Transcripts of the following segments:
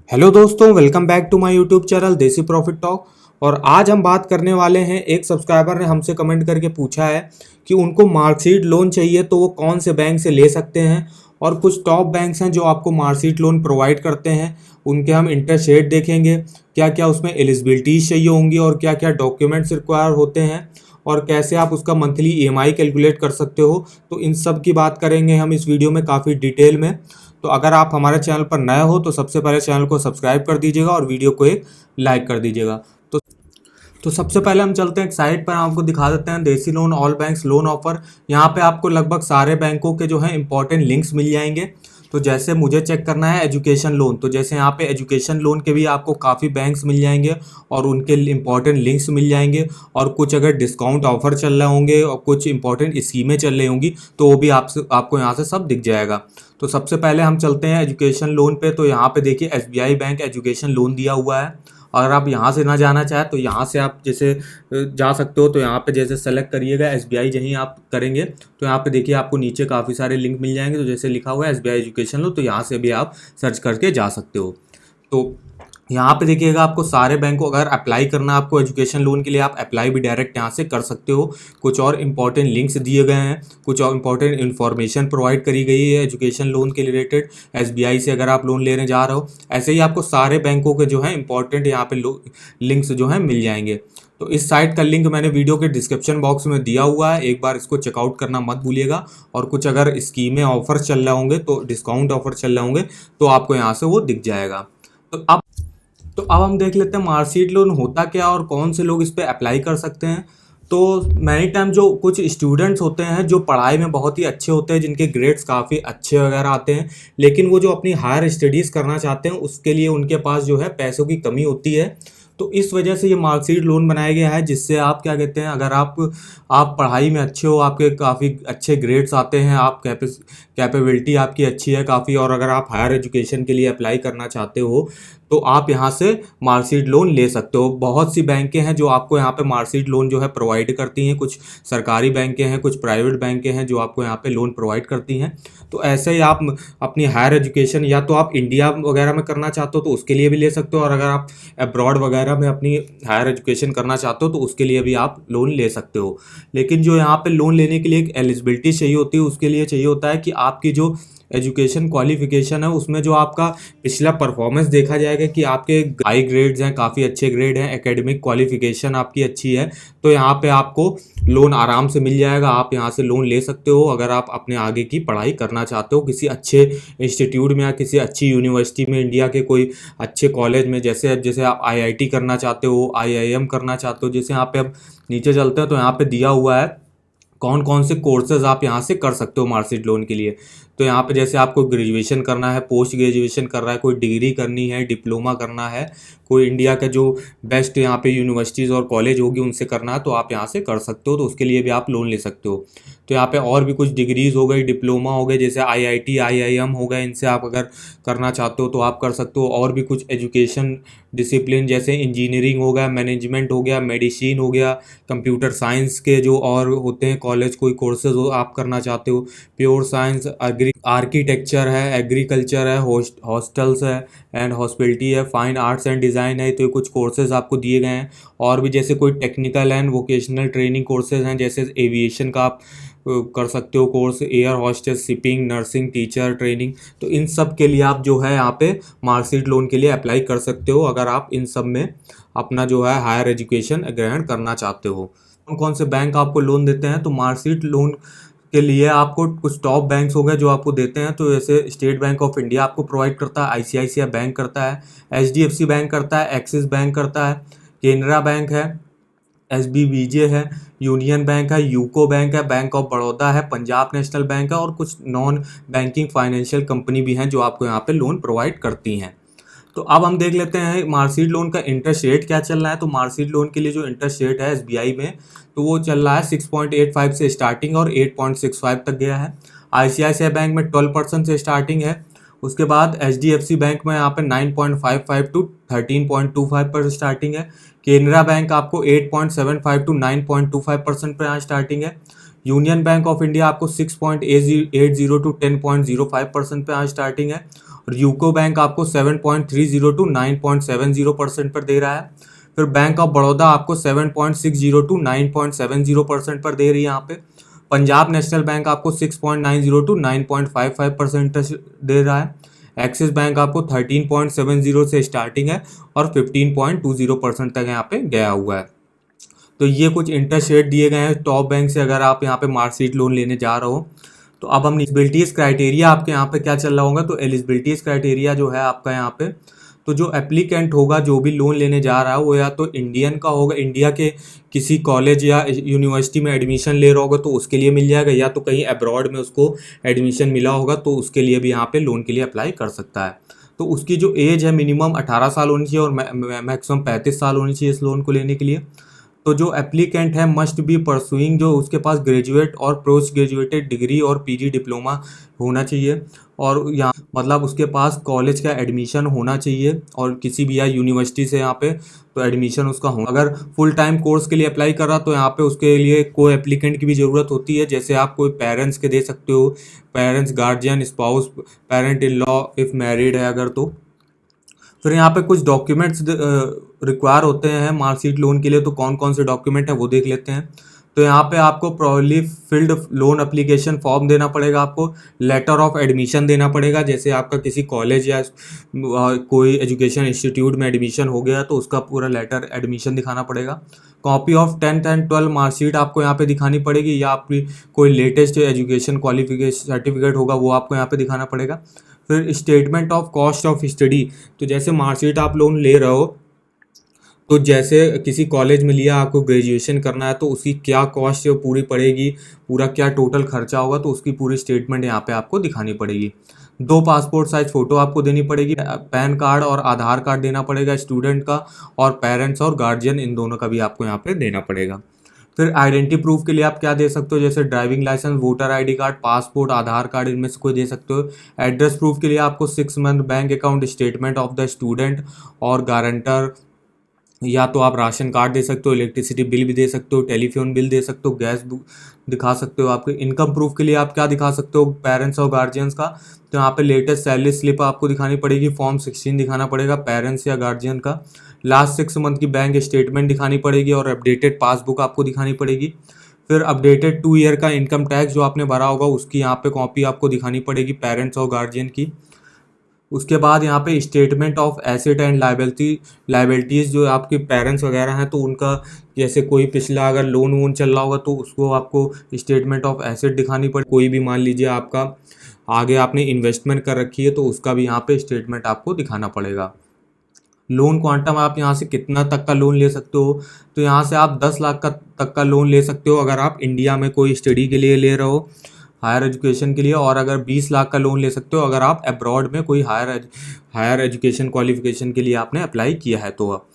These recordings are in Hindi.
हेलो दोस्तों, welcome back to my YouTube channel Desi profit talk. और आज हम बात करने वाले हैं, एक सब्सक्राइबर ने हमसे कमेंट करके पूछा है कि उनको मार्कशीट लोन चाहिए तो वो कौन से बैंक से ले सकते हैं। और कुछ टॉप बैंक्स हैं जो आपको मार्कशीट लोन प्रोवाइड करते हैं, उनके हम इंटरेस्ट रेट देखेंगे, क्या क्या उसमें एलिजिबिलिटीज चाहिए होंगी और क्या क्या डॉक्यूमेंट्स रिक्वायर होते हैं और कैसे आप उसका मंथली ईएमआई कैलकुलेट कर सकते हो। तो इन सब की बात करेंगे हम इस वीडियो में काफ़ी डिटेल में। तो अगर आप हमारे चैनल पर नए हो तो सबसे पहले चैनल को सब्सक्राइब कर दीजिएगा और वीडियो को एक लाइक कर दीजिएगा। तो सबसे पहले हम चलते हैं एक साइट पर, आपको दिखा देते हैं देसी loan all banks loan offer. यहाँ पे आपको लगभग सारे बैंकों के जो है इंपॉर्टेंट लिंक्स मिल जाएंगे। तो जैसे मुझे चेक करना है एजुकेशन लोन, तो जैसे यहाँ पे एजुकेशन लोन के भी आपको काफ़ी बैंक्स मिल जाएंगे और उनके इंपॉर्टेंट लिंक्स मिल जाएंगे। और कुछ अगर डिस्काउंट ऑफर चल रहे होंगे और कुछ इंपॉर्टेंट स्कीमें चल रही होंगी तो वो भी आपको यहाँ से सब दिख जाएगा। तो सबसे पहले हम चलते हैं एजुकेशन लोन पे। तो यहाँ पे देखिए एसबीआई बैंक एजुकेशन लोन दिया हुआ है। अगर आप यहाँ से ना जाना चाहें तो यहाँ से आप जैसे जा सकते हो। तो यहाँ पे जैसे सेलेक्ट करिएगा एसबीआई, जहीं आप करेंगे तो यहाँ पे देखिए आपको नीचे काफ़ी सारे लिंक मिल जाएंगे। तो जैसे लिखा हुआ है एसबीआई एजुकेशन लोन, तो यहाँ से भी आप सर्च करके जा सकते हो। तो यहाँ पे देखिएगा आपको सारे बैंक को अगर अप्लाई करना है आपको एजुकेशन लोन के लिए, आप अप्लाई भी डायरेक्ट यहाँ से कर सकते हो। कुछ और इंपॉर्टेंट लिंक्स दिए गए हैं, कुछ और इंपॉर्टेंट इन्फॉर्मेशन प्रोवाइड करी गई है एजुकेशन लोन के रिलेटेड। एसबीआई से अगर आप लोन लेने जा रहे हो, ऐसे ही आपको सारे बैंकों के जो है इंपॉर्टेंट यहाँ पे लिंक्स जो है मिल जाएंगे। तो इस साइट का लिंक मैंने वीडियो के डिस्क्रिप्शन बॉक्स में दिया हुआ है, एक बार इसको चेकआउट करना मत भूलिएगा। और कुछ अगर स्कीमें ऑफर चल रहे होंगे, तो डिस्काउंट ऑफर चल रहे होंगे तो आपको यहाँ से वो दिख जाएगा। तो अब हम देख लेते हैं मार्कशीट लोन होता क्या और कौन से लोग इस पर अप्लाई कर सकते हैं। तो मैनी टाइम जो कुछ स्टूडेंट्स होते हैं जो पढ़ाई में बहुत ही अच्छे होते हैं, जिनके ग्रेड्स काफ़ी अच्छे वगैरह आते हैं, लेकिन वो जो अपनी हायर स्टडीज़ करना चाहते हैं उसके लिए उनके पास जो है पैसों की कमी होती है। तो इस वजह से ये मार्कशीट लोन बनाया गया है, जिससे आप क्या कहते हैं, अगर आप पढ़ाई में अच्छे हो, आपके काफ़ी अच्छे ग्रेड्स आते हैं, आप कैपेबिलिटी आपकी अच्छी है काफ़ी, और अगर आप हायर एजुकेशन के लिए अप्लाई करना चाहते हो तो आप यहाँ से मार्कशीट लोन ले सकते हो। बहुत सी बैंकें हैं जो आपको यहाँ पे मार्कशीट लोन जो है प्रोवाइड करती हैं। कुछ सरकारी बैंकें हैं, कुछ प्राइवेट बैंकें हैं जो आपको यहाँ पे लोन प्रोवाइड करती हैं। तो ऐसे ही आप अपनी हायर एजुकेशन या तो आप इंडिया वगैरह में करना चाहते हो तो उसके लिए भी ले सकते हो, और अगर आप अब्रॉड वगैरह में अपनी हायर एजुकेशन करना चाहते हो तो उसके लिए भी आप लोन ले सकते हो। लेकिन जो यहाँ पे लोन लेने के लिए एक एलिजिबिलिटी चाहिए होती है, उसके लिए चाहिए होता है कि आपकी जो एजुकेशन क्वालिफिकेशन है उसमें जो आपका पिछला परफॉर्मेंस देखा जाएगा कि आपके हाई ग्रेड्स हैं, काफ़ी अच्छे ग्रेड हैं, एकेडमिक क्वालिफिकेशन आपकी अच्छी है। तो यहाँ पे आपको लोन आराम से मिल जाएगा, आप यहाँ से लोन ले सकते हो अगर आप अपने आगे की पढ़ाई करना चाहते हो किसी अच्छे इंस्टीट्यूट में या किसी अच्छी यूनिवर्सिटी में, इंडिया के कोई अच्छे कॉलेज में। जैसे आप आईआईटी करना चाहते हो, आईआईएम करना चाहते हो। जैसे यहाँ पे अब नीचे चलते हैं तो यहाँ पे दिया हुआ है कौन कौन से कोर्सेज आप यहाँ से कर सकते हो मार्कशीट लोन के लिए। तो यहाँ पे जैसे आपको ग्रेजुएशन करना है, पोस्ट ग्रेजुएशन करना है, कोई डिग्री करनी है, डिप्लोमा करना है, कोई इंडिया का जो बेस्ट यहाँ पे यूनिवर्सिटीज़ और कॉलेज होगी उनसे करना है तो आप यहाँ से कर सकते हो। तो उसके लिए भी आप लोन ले सकते हो। तो यहाँ पे और भी कुछ डिग्रीज़ हो गई, डिप्लोमा हो गए, जैसे आईआईटी आईआईएम हो गए, इनसे आप अगर करना चाहते हो तो आप कर सकते हो। और भी कुछ एजुकेशन डिसिप्लिन जैसे इंजीनियरिंग हो गया, मैनेजमेंट हो गया, मेडिसिन हो गया, कंप्यूटर साइंस के जो और होते हैं कॉलेज, कोई कोर्सेज हो आप करना चाहते हो, प्योर साइंस, आर्किटेक्चर है, एग्रीकल्चर है, हॉस्टल्स है एंड हॉस्पिटलिटी है, फाइन आर्ट्स एंड डिज़ाइन है। तो ये कुछ कोर्सेज आपको दिए गए हैं। और भी जैसे कोई technical and vocational training courses हैं, जैसे एविएशन का आप कर सकते हो course, air hostess, shipping, nursing, teacher training. तो इन सब के लिए आप जो है यहाँ पे मार्कशीट लोन के लिए अप्लाई कर सकते हो अगर आप इन सब में अपना जो है हायर एजुकेशन ग्रहण करना चाहते हो। कौन कौन से बैंक आपको लोन देते हैं, तो मार्कशीट लोन के लिए आपको कुछ टॉप बैंक्स हो गए जो आपको देते हैं। तो जैसे स्टेट बैंक ऑफ इंडिया आपको प्रोवाइड करता है, आईसीआईसीआई बैंक करता है, एचडीएफसी बैंक करता है, एक्सिस बैंक करता है, केनरा बैंक है, एसबीबीजे है, यूनियन बैंक है, यूको बैंक है, बैंक ऑफ बड़ौदा है, पंजाब नेशनल बैंक है, और कुछ नॉन बैंकिंग फाइनेंशियल कंपनी भी हैं जो आपको यहाँ पे लोन प्रोवाइड करती हैं। तो अब हम देख लेते हैं मार्कशीट लोन का इंटरेस्ट रेट क्या चल रहा है। तो मार्कशीट लोन के लिए जो इंटरेस्ट रेट है एसबीआई में, तो वो चल रहा है 6.85 से स्टार्टिंग और 8.65 तक गया है। आईसीआईसीआई बैंक में 12% से स्टार्टिंग है। उसके बाद एचडीएफसी बैंक में यहाँ पे 9.55 टू 13.25 पर स्टार्टिंग है। केनरा बैंक आपको 8.75 टू 9.25% पर यहाँ स्टार्टिंग है। यूनियन बैंक ऑफ इंडिया आपको 6.80 टू 10.05% पे यहाँ स्टार्टिंग है। और यूको बैंक आपको 7.30 टू 9.70% पर दे रहा है। फिर बैंक ऑफ बड़ौदा आपको 7.60 टू 9.70% पर दे रही है यहाँ पे। पंजाब नेशनल बैंक आपको 6.90 टू 9.55% दे रहा है। एक्सिस बैंक आपको 13.70 से स्टार्टिंग है और 15.20% तक यहाँ पे गया हुआ है। तो ये कुछ इंटरेस्ट रेट दिए गए हैं टॉप बैंक से अगर आप यहाँ पे मार्कशीट लोन लेने जा रहे हो। तो अब हम एलिजिबिलिटीज़ क्राइटेरिया आपके यहाँ पे क्या चल रहा होगा, तो एलिजिबिलिटीज़ क्राइटेरिया जो है आपका यहाँ पे, तो जो एप्लीकेंट होगा जो भी लोन लेने जा रहा है वो या तो इंडियन का होगा, इंडिया के किसी कॉलेज या यूनिवर्सिटी में एडमिशन ले रहा होगा तो उसके लिए मिल जाएगा, या तो कहीं अब्रॉड में उसको एडमिशन मिला होगा तो उसके लिए भी यहाँ पे लोन के लिए अप्लाई कर सकता है। तो उसकी जो एज है मिनिमम 18 साल होनी चाहिए और मैक्सिमम 35 साल होनी चाहिए इस लोन को लेने के लिए। तो जो एप्लीकेंट है मस्ट बी परसुइंग, जो उसके पास ग्रेजुएट और पोस्ट ग्रेजुएटेड डिग्री और पीजी डिप्लोमा होना चाहिए, और यहाँ मतलब उसके पास कॉलेज का एडमिशन होना चाहिए और किसी भी यूनिवर्सिटी से यहाँ पे तो एडमिशन उसका हो। अगर फुल टाइम कोर्स के लिए अप्लाई कर रहा तो यहाँ पे उसके लिए को एप्लीकेंट की भी ज़रूरत होती है, जैसे आप कोई पेरेंट्स के दे सकते हो, parents, guardian, spouse, parent in law if married है अगर तो। फिर यहाँ पे कुछ डॉक्यूमेंट्स रिक्वायर होते हैं मार्कशीट लोन के लिए, तो कौन कौन से डॉक्यूमेंट है वो देख लेते हैं। तो यहाँ पे आपको properly field loan application form देना पड़ेगा, आपको लेटर ऑफ एडमिशन देना पड़ेगा, जैसे आपका किसी कॉलेज या कोई एजुकेशन इंस्टीट्यूट में एडमिशन हो गया तो उसका पूरा लेटर एडमिशन दिखाना पड़ेगा। Copy of 10th and 12th marksheet आपको यहाँ पे दिखानी पड़ेगी, या आपकी कोई लेटेस्ट एजुकेशन क्वालिफिकेशन सर्टिफिकेट होगा वो आपको यहाँ पे दिखाना पड़ेगा। फिर statement of cost of study, तो जैसे मार्कशीट आप लोन ले रहे हो तो जैसे किसी कॉलेज में लिया आपको ग्रेजुएशन करना है तो उसकी क्या कॉस्ट पूरी पड़ेगी, पूरा क्या टोटल खर्चा होगा, तो उसकी पूरी स्टेटमेंट यहाँ पे आपको दिखानी पड़ेगी। 2 पासपोर्ट साइज फ़ोटो आपको देनी पड़ेगी, पैन कार्ड और आधार कार्ड देना पड़ेगा स्टूडेंट का, और पेरेंट्स और गार्जियन इन दोनों का भी आपको यहाँ पे देना पड़ेगा। फिर आइडेंटिटी प्रूफ के लिए आप क्या दे सकते हो, जैसे driving licence, voter ID card, passport, Aadhaar card, इनमें से कोई दे सकते हो। एड्रेस प्रूफ के लिए आपको 6 month bank account statement of the student और गारंटर, या तो आप राशन कार्ड दे सकते हो, इलेक्ट्रिसिटी बिल भी दे सकते हो, टेलीफोन बिल दे सकते हो, गैस बुक दिखा सकते हो। आपके इनकम प्रूफ के लिए आप क्या दिखा सकते हो, पेरेंट्स और गार्जियंस का, तो यहाँ पे लेटेस्ट सैलरी स्लिप आपको दिखानी पड़ेगी, फॉर्म 16 दिखाना पड़ेगा पेरेंट्स या गार्जियन का, लास्ट 6 मंथ की बैंक स्टेटमेंट दिखानी पड़ेगी और अपडेटेड पासबुक आपको दिखानी पड़ेगी। फिर अपडेटेड 2 ईयर का इनकम टैक्स जो आपने भरा होगा उसकी यहाँ पे कॉपी आपको दिखानी पड़ेगी पेरेंट्स और गार्जियन की। उसके बाद यहाँ पे statement of asset and liabilities जो आपके पेरेंट्स वगैरह हैं तो उनका, जैसे कोई पिछला अगर लोन वोन चल रहा होगा तो उसको आपको स्टेटमेंट ऑफ एसेट दिखानी पड़े। कोई भी मान लीजिए आपका आगे आपने इन्वेस्टमेंट कर रखी है तो उसका भी यहाँ पे स्टेटमेंट आपको दिखाना पड़ेगा। लोन क्वांटम आप यहाँ से कितना तक का लोन ले सकते हो, तो यहाँ से आप 10 लाख का तक का लोन ले सकते हो अगर आप इंडिया में कोई स्टडी के लिए ले रहे हो, हायर एजुकेशन के लिए, और अगर 20 लाख का लोन ले सकते हो अगर आप अब्रॉड में कोई हायर एजुकेशन क्वालिफिकेशन के लिए आपने अप्लाई किया है तो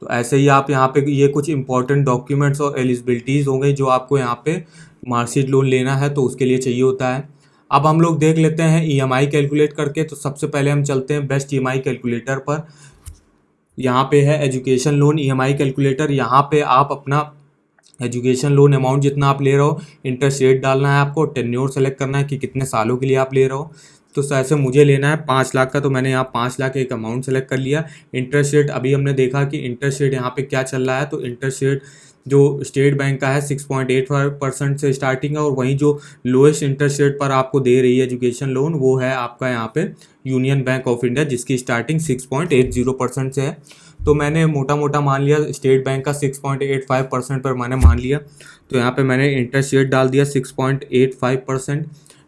ऐसे ही आप यहाँ पे ये कुछ इंपॉर्टेंट डॉक्यूमेंट्स और एलिजिबिलिटीज़ हो गई जो आपको यहाँ पे मार्कशीट लोन लेना है तो उसके लिए चाहिए होता है। अब हम लोग देख लेते हैं ईएमआई कैलकुलेट करके। तो सबसे पहले हम चलते हैं बेस्ट ईएमआई कैलकुलेटर पर। यहाँ पे है एजुकेशन लोन ईएमआई कैलकुलेटर। यहाँ पे आप अपना एजुकेशन लोन अमाउंट जितना आप ले रहे हो, इंटरेस्ट रेट डालना है आपको, टेन्योर सेलेक्ट करना है कि कितने सालों के लिए आप ले रहे हो। तो ऐसे मुझे लेना है 5 लाख का, तो मैंने यहाँ 5 लाख एक अमाउंट सेलेक्ट कर लिया। इंटरेस्ट रेट अभी हमने देखा कि इंटरेस्ट रेट यहाँ पे क्या चल रहा है, तो इंटरेस्ट रेट जो स्टेट बैंक का है 6.85% से स्टार्टिंग है, और वहीं जो लोएस्ट इंटरेस्ट रेट पर आपको दे रही है एजुकेशन लोन वो है आपका यहाँ पे यूनियन बैंक ऑफ इंडिया, जिसकी स्टार्टिंग 6.80% से है। तो मैंने मोटा मोटा मान लिया स्टेट बैंक का 6.85% पर मैंने मान लिया, तो यहाँ पे मैंने इंटरेस्ट रेट डाल दिया 6.85%।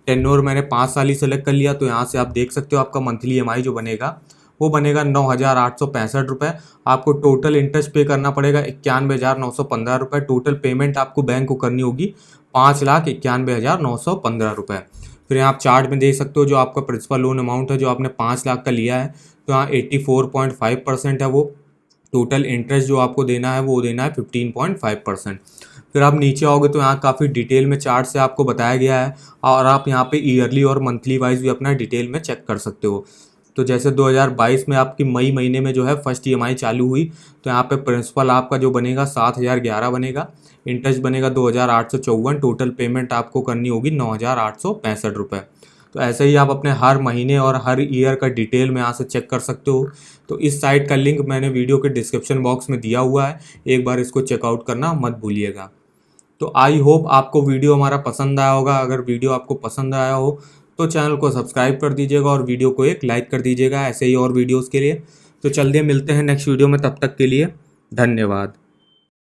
टेन्योर मैंने 5 साल ही सेलेक्ट कर लिया। तो यहाँ से आप देख सकते हो आपका मंथली ईएमआई जो बनेगा वो बनेगा 9,865 रुपये। आपको टोटल इंटरेस्ट पे करना पड़ेगा 91,915 रुपये। टोटल पेमेंट आपको बैंक को करनी होगी 5,91,915 रुपये। फिर यहाँ आप चार्ट में देख सकते हो जो आपका प्रिंसिपल लोन अमाउंट है जो आपने 5 लाख का लिया है, तो यहाँ 84.5% है वो। टोटल इंटरेस्ट जो आपको देना है वो देना है 15.5%। फिर आप नीचे आओगे तो यहाँ काफ़ी डिटेल में चार्ट से आपको बताया गया है, और आप यहाँ पे ईयरली और मंथली वाइज भी अपना डिटेल में चेक कर सकते हो। तो जैसे 2022 में आपकी मई महीने में जो है फर्स्ट ईएमआई चालू हुई, तो यहाँ पे प्रिंसिपल आपका जो बनेगा 7,011 बनेगा, इंटरेस्ट बनेगा 2,854, टोटल पेमेंट आपको करनी होगी 9,865 रुपये। तो ऐसे ही आप अपने हर महीने और हर ईयर का डिटेल में यहाँ से चेक कर सकते हो। तो इस साइट का लिंक मैंने वीडियो के डिस्क्रिप्शन बॉक्स में दिया हुआ है, एक बार इसको चेकआउट करना मत भूलिएगा। तो आई होप आपको वीडियो हमारा पसंद आया होगा। अगर वीडियो आपको पसंद आया हो तो चैनल को सब्सक्राइब कर दीजिएगा और वीडियो को एक लाइक कर दीजिएगा ऐसे ही और वीडियोस के लिए। तो चलिए मिलते हैं नेक्स्ट वीडियो में, तब तक के लिए धन्यवाद।